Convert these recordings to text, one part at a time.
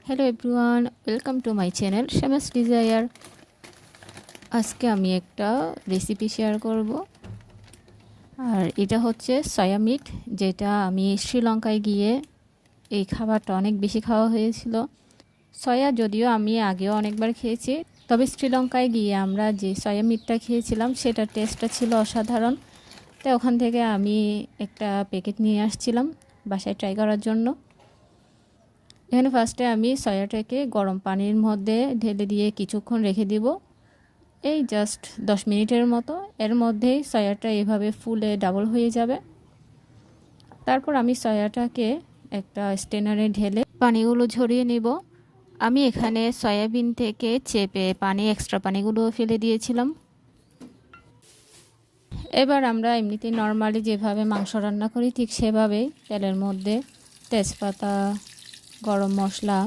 Hello everyone, welcome to my channel শামাস desire. আজকে আমি একটা রেসিপি শেয়ার করব, আর এটা হচ্ছে সয়া মিট, যেটা আমি শ্রীলঙ্কায় গিয়ে এই খাবারটা অনেক বেশি খাওয়া হয়েছিল। সয়া যদিও আমি আগেও অনেকবার খেয়েছি, তবে শ্রীলঙ্কায় গিয়ে আমরা যে সয়া মিটটা খেয়েছিলাম সেটার টেস্টটা ছিল অসাধারণ। তাই ওখান থেকে আমি একটা প্যাকেট নিয়ে আসছিলাম বাসায় ট্রাই করার জন্য। এখানে ফার্স্টে আমি সয়াটাকে গরম পানির মধ্যে ঢেলে দিয়ে কিছুক্ষণ রেখে দিব, এই জাস্ট 10 মিনিটের মতো। এর মধ্যেই সয়াটা এভাবে ফুলে ডাবল হয়ে যাবে। তারপর আমি সয়াটাকে একটা স্ট্রেনারে ঢেলে পানিগুলো ঝরিয়ে নেব। আমি এখানে সয়াবিন থেকে চেপে এক্সট্রা পানিগুলো ফেলে দিয়েছিলাম। এবার আমরা এমনিতে নর্মালি যেভাবে মাংস রান্না করি ঠিক সেভাবেই তেলের মধ্যে তেজপাতা, গরম মশলা,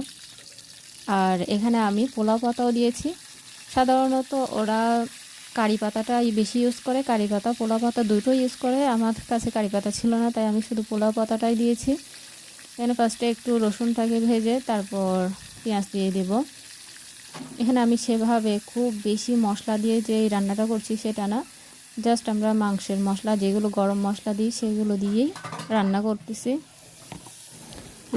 আর এখানে আমি পোলাও পাতাও দিয়েছি। সাধারণত ওরা কারি পাতাটাই বেশি ইউজ করে, কারি পাতা পোলাও পাতা দুটোই ইউজ করে। আমার কাছে কারি পাতা ছিল না, তাই আমি শুধু পোলাও পাতাটাই দিয়েছি। এখানে ফার্স্টে একটু রসুনটাকে ভেজে তারপর পেঁয়াজ দিয়ে দেব। এখানে আমি সেভাবে খুব বেশি মশলা দিয়ে যে এই রান্নাটা করছি সেটা না, জাস্ট আমরা মাংসের মশলা যেগুলো গরম মশলা দিই সেগুলো দিয়েই রান্না করতেছি।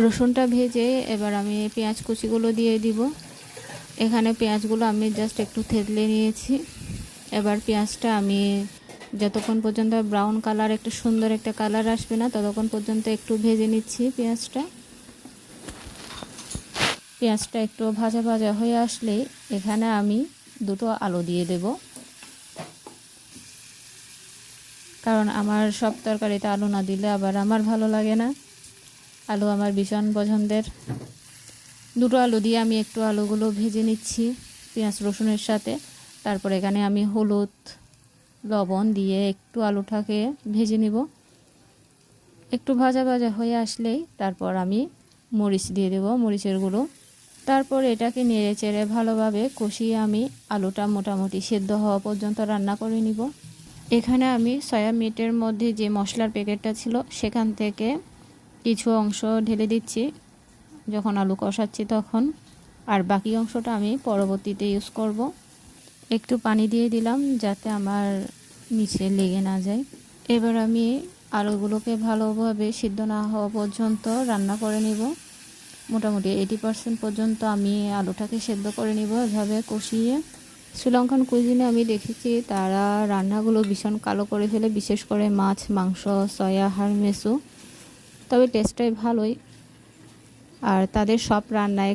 রসুনটা ভেজে এবার আমি পেঁয়াজ কুচিগুলো দিয়ে দিব। এখানে পেঁয়াজগুলো আমি জাস্ট একটু থেতলে নিয়েছি। এবার পেঁয়াজটা আমি যতক্ষণ পর্যন্ত ব্রাউন কালার, একটা সুন্দর একটা কালার আসবে না ততক্ষণ পর্যন্ত একটু ভেজে নিচ্ছি পেঁয়াজটা একটু ভাজা ভাজা হয়ে আসলে এখানে আমি দুটো আলু দিয়ে দেব, কারণ আমার সব তরকারিতে আলু না দিলে আবার আমার ভালো লাগে না। আলু আমার ভীষণ পছন্দের। দুটো আলু দিয়ে আমি একটু আলুগুলো ভেজে নিচ্ছি পেঁয়াজ রসুনের সাথে। তারপর এখানে আমি হলুদ, লবণ দিয়ে একটু আলুটাকে ভেজে নিব। একটু ভাজা ভাজা হয়ে আসলেই তারপর আমি মরিচ দিয়ে দেব, মরিচের গুঁড়ো। তারপর এটাকে নেড়ে চেড়ে ভালোভাবে কষিয়ে আমি আলুটা মোটামুটি সেদ্ধ হওয়া পর্যন্ত রান্না করে নিব। এখানে আমি সয়া মিটের মধ্যে যে মশলার প্যাকেটটা ছিল সেখান থেকে কিছু অংশ ঢেলে দিচ্ছি যখন আলু কষাচ্ছি তখন, আর বাকি অংশটা আমি পরবর্তীতে ইউজ করব। একটু পানি দিয়ে দিলাম যাতে আমার নিচে লেগে না যায়। এবার আমি আলুগুলোকে ভালোভাবে সিদ্ধ না হওয়া পর্যন্ত রান্না করে নিব। মোটামুটি 80% পর্যন্ত আমি আলুটাকে সেদ্ধ করে নিব এভাবে কষিয়ে। শ্রীলঙ্কান কুইজিনে আমি দেখেছি তারা রান্নাগুলো ভীষণ কালো করে ফেলে, বিশেষ করে মাছ, মাংস, সয়া, হাড়, মেসু। তবে টেস্টটাই ভালোই, আর তাদের সব রান্নায়